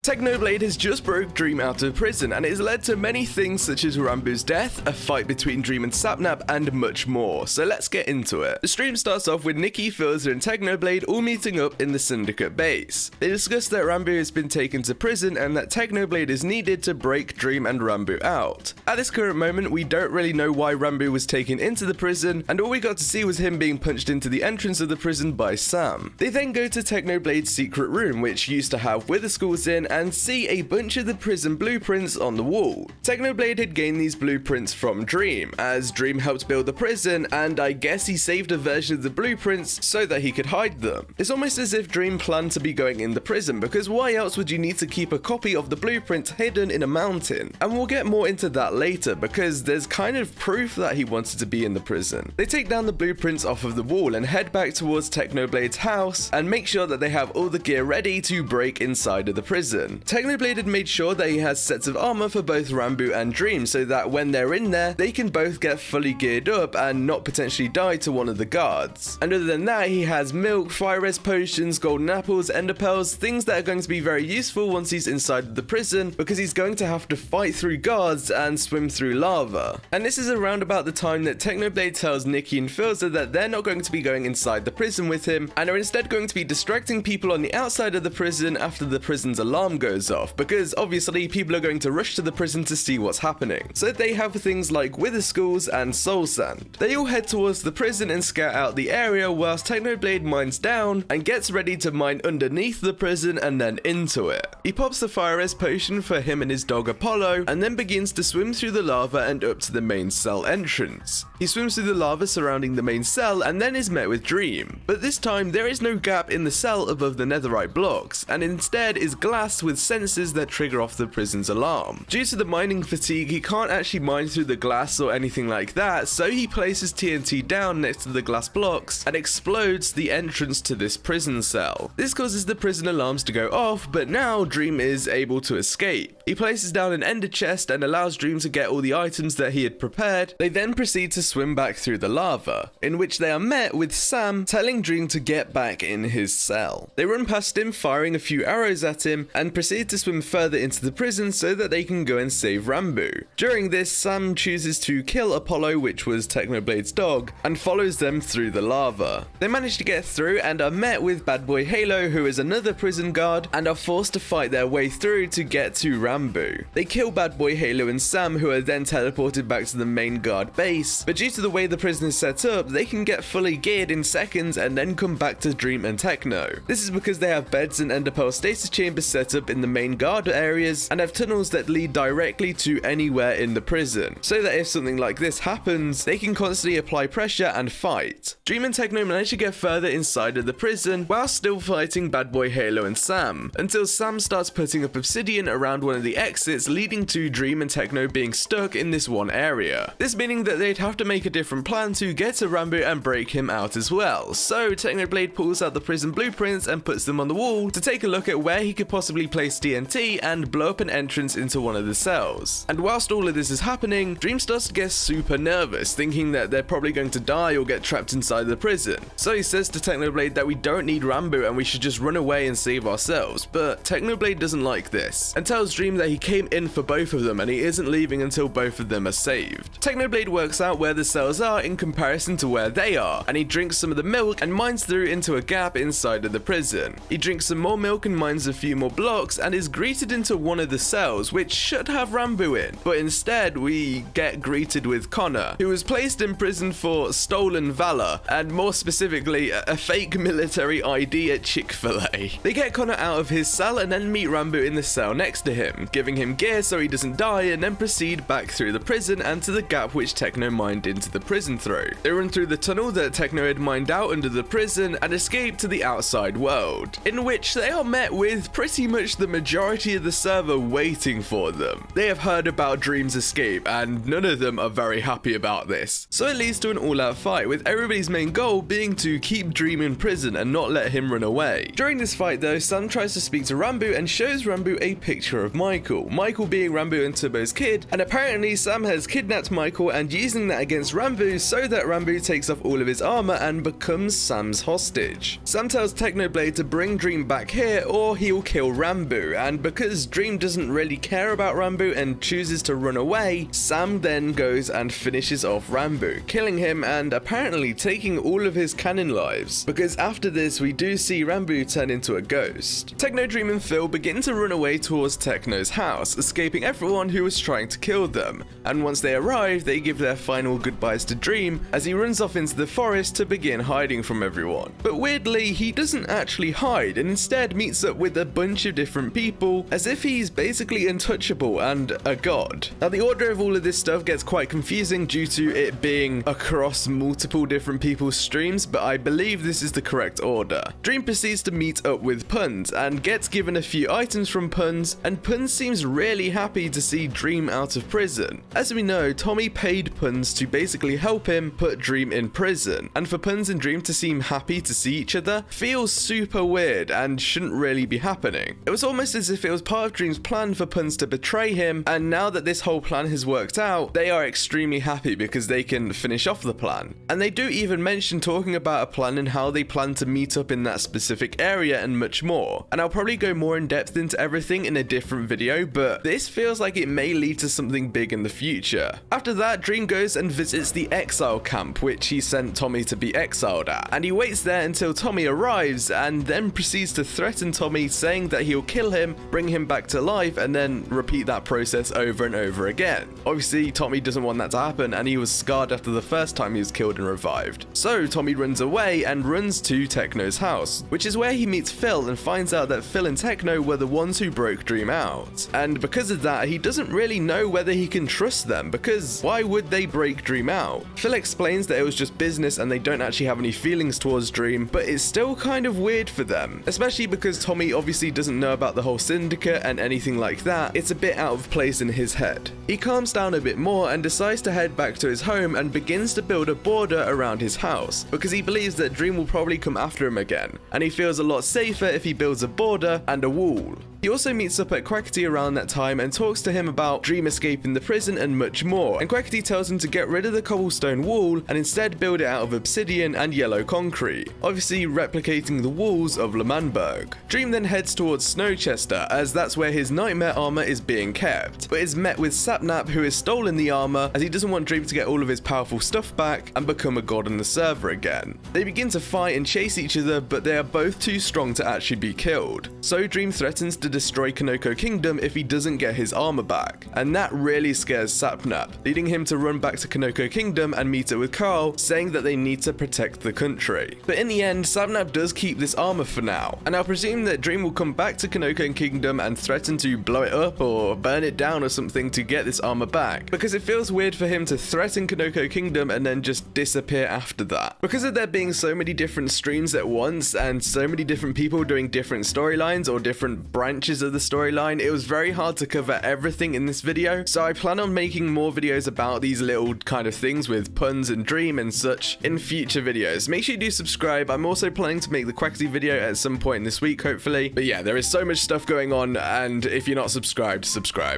Technoblade has just broke Dream out of prison, and it has led to many things such as Rambu's death, a fight between Dream and Sapnap, and much more. So let's get into it. The stream starts off with Nikki, Philza, and Technoblade all meeting up in the Syndicate base. They discuss that Rambu has been taken to prison and that Technoblade is needed to break Dream and Rambu out. At this current moment, we don't really know why Rambu was taken into the prison, and all we got to see was him being punched into the entrance of the prison by Sam. They then go to Technoblade's secret room, which used to have wither skulls in, and see a bunch of the prison blueprints on the wall. Technoblade had gained these blueprints from Dream, as Dream helped build the prison, and I guess he saved a version of the blueprints so that he could hide them. It's almost as if Dream planned to be going in the prison, because why else would you need to keep a copy of the blueprints hidden in a mountain? And we'll get more into that later, because there's kind of proof that he wanted to be in the prison. They take down the blueprints off of the wall and head back towards Technoblade's house and make sure that they have all the gear ready to break inside of the prison. Technoblade had made sure that he has sets of armor for both Rambu and Dream so that when they're in there, they can both get fully geared up and not potentially die to one of the guards. And other than that, he has milk, fire res potions, golden apples, ender pearls, things that are going to be very useful once he's inside of the prison, because he's going to have to fight through guards and swim through lava. And this is around about the time that Technoblade tells Nikki and Philza that they're not going to be going inside the prison with him, and are instead going to be distracting people on the outside of the prison after the prison's alarm goes off, because obviously people are going to rush to the prison to see what's happening. So they have things like wither skulls and soul sand. They all head towards the prison and scout out the area whilst Technoblade mines down and gets ready to mine underneath the prison and then into it. He pops the fire res potion for him and his dog Apollo, and then begins to swim through the lava and up to the main cell entrance. He swims through the lava surrounding the main cell and then is met with Dream. But this time there is no gap in the cell above the netherite blocks, and instead is glass with sensors that trigger off the prison's alarm. Due to the mining fatigue, he can't actually mine through the glass or anything like that, so he places TNT down next to the glass blocks and explodes the entrance to this prison cell. This causes the prison alarms to go off, but now Dream is able to escape. He places down an ender chest and allows Dream to get all the items that he had prepared. They then proceed to swim back through the lava, in which they are met with Sam telling Dream to get back in his cell. They run past him, firing a few arrows at him, and proceed to swim further into the prison so that they can go and save Rambu. During this, Sam chooses to kill Apollo, which was Technoblade's dog, and follows them through the lava. They manage to get through and are met with Bad Boy Halo, who is another prison guard, and are forced to fight their way through to get to Rambu. They kill Bad Boy Halo and Sam, who are then teleported back to the main guard base, but due to the way the prison is set up, they can get fully geared in seconds and then come back to Dream and Techno. This is because they have beds and ender pearl stasis chambers set up in the main guard areas and have tunnels that lead directly to anywhere in the prison, so that if something like this happens, they can constantly apply pressure and fight. Dream and Techno manage to get further inside of the prison while still fighting Bad Boy Halo and Sam, until Sam starts putting up obsidian around one of the exits, leading to Dream and Techno being stuck in this one area. This meaning that they'd have to make a different plan to get to Rambu and break him out as well. So Technoblade pulls out the prison blueprints and puts them on the wall to take a look at where he could possibly place TNT and blow up an entrance into one of the cells. And whilst all of this is happening, Dream starts to get super nervous, thinking that they're probably going to die or get trapped inside the prison. So he says to Technoblade that we don't need Rambu and we should just run away and save ourselves, but Technoblade doesn't like this, and tells Dream that he came in for both of them and he isn't leaving until both of them are saved. Technoblade works out where the cells are in comparison to where they are, and he drinks some of the milk and mines through into a gap inside of the prison. He drinks some more milk and mines a few more blocks and is greeted into one of the cells, which should have Rambu in, but instead we get greeted with Connor, who was placed in prison for stolen valor, and more specifically a fake military ID at Chick-fil-A. They get Connor out of his cell and then meet Rambu in the cell next to him, giving him gear so he doesn't die, and then proceed back through the prison and to the gap which Techno mined into the prison through. They run through the tunnel that Techno had mined out under the prison and escape to the outside world, in which they are met with pretty much the majority of the server waiting for them. They have heard about Dream's escape and none of them are very happy about this. So it leads to an all-out fight, with everybody's main goal being to keep Dream in prison and not let him run away. During this fight though, Sam tries to speak to Rambu and shows Rambu a picture of Michael being Rambu and Turbo's kid, and apparently Sam has kidnapped Michael and using that against Rambu so that Rambu takes off all of his armor and becomes Sam's hostage. Sam tells Technoblade to bring Dream back here or he'll kill Rambu. Ranboo, and because Dream doesn't really care about Ranboo and chooses to run away, Sam then goes and finishes off Ranboo, killing him and apparently taking all of his canon lives, because after this we do see Ranboo turn into a ghost. Techno, Dream and Phil begin to run away towards Techno's house, escaping everyone who was trying to kill them, and once they arrive they give their final goodbyes to Dream as he runs off into the forest to begin hiding from everyone. But weirdly, he doesn't actually hide and instead meets up with a bunch of different people as if he's basically untouchable and a god. Now the order of all of this stuff gets quite confusing due to it being across multiple different people's streams, but I believe this is the correct order. Dream proceeds to meet up with Puns and gets given a few items from Puns, and Puns seems really happy to see Dream out of prison. As we know, Tommy paid Puns to basically help him put Dream in prison, and for Puns and Dream to seem happy to see each other feels super weird and shouldn't really be happening. It was almost as if it was part of Dream's plan for Puns to betray him, and now that this whole plan has worked out, they are extremely happy because they can finish off the plan. And they do even mention talking about a plan and how they plan to meet up in that specific area and much more. And I'll probably go more in depth into everything in a different video, but this feels like it may lead to something big in the future. After that, Dream goes and visits the exile camp, which he sent Tommy to be exiled at, and he waits there until Tommy arrives and then proceeds to threaten Tommy, saying that he'll kill him, bring him back to life, and then repeat that process over and over again. Obviously, Tommy doesn't want that to happen, and he was scarred after the first time he was killed and revived. So Tommy runs away and runs to Techno's house, which is where he meets Phil and finds out that Phil and Techno were the ones who broke Dream out. And because of that, he doesn't really know whether he can trust them, because why would they break Dream out? Phil explains that it was just business and they don't actually have any feelings towards Dream, but it's still kind of weird for them, especially because Tommy obviously doesn't know about the whole syndicate and anything like that. It's a bit out of place in his head. He calms down a bit more and decides to head back to his home and begins to build a border around his house, because he believes that Dream will probably come after him again, and he feels a lot safer if he builds a border and a wall. He also meets up at Quackity around that time and talks to him about Dream escaping the prison and much more, and Quackity tells him to get rid of the cobblestone wall and instead build it out of obsidian and yellow concrete, obviously replicating the walls of L'Manberg. Dream then heads towards Snowchester, as that's where his nightmare armor is being kept, but is met with Sapnap, who has stolen the armor as he doesn't want Dream to get all of his powerful stuff back and become a god on the server again. They begin to fight and chase each other, but they are both too strong to actually be killed, so Dream threatens to destroy Kanoko Kingdom if he doesn't get his armor back, and that really scares Sapnap, leading him to run back to Kanoko Kingdom and meet up with Carl, saying that they need to protect the country. But in the end, Sapnap does keep this armor for now, and I'll presume that Dream will come back to Kanoko Kingdom and threaten to blow it up or burn it down or something to get this armor back, because it feels weird for him to threaten Kanoko Kingdom and then just disappear after that. Because of there being so many different streams at once and so many different people doing different storylines or different branches of the storyline, it was very hard to cover everything in this video, so I plan on making more videos about these little kind of things with Puns and Dream and such in future videos. Make sure you do subscribe. I'm also planning to make the Quackity video at some point this week, hopefully. But yeah, there is so much stuff going on, and if you're not subscribed, subscribe.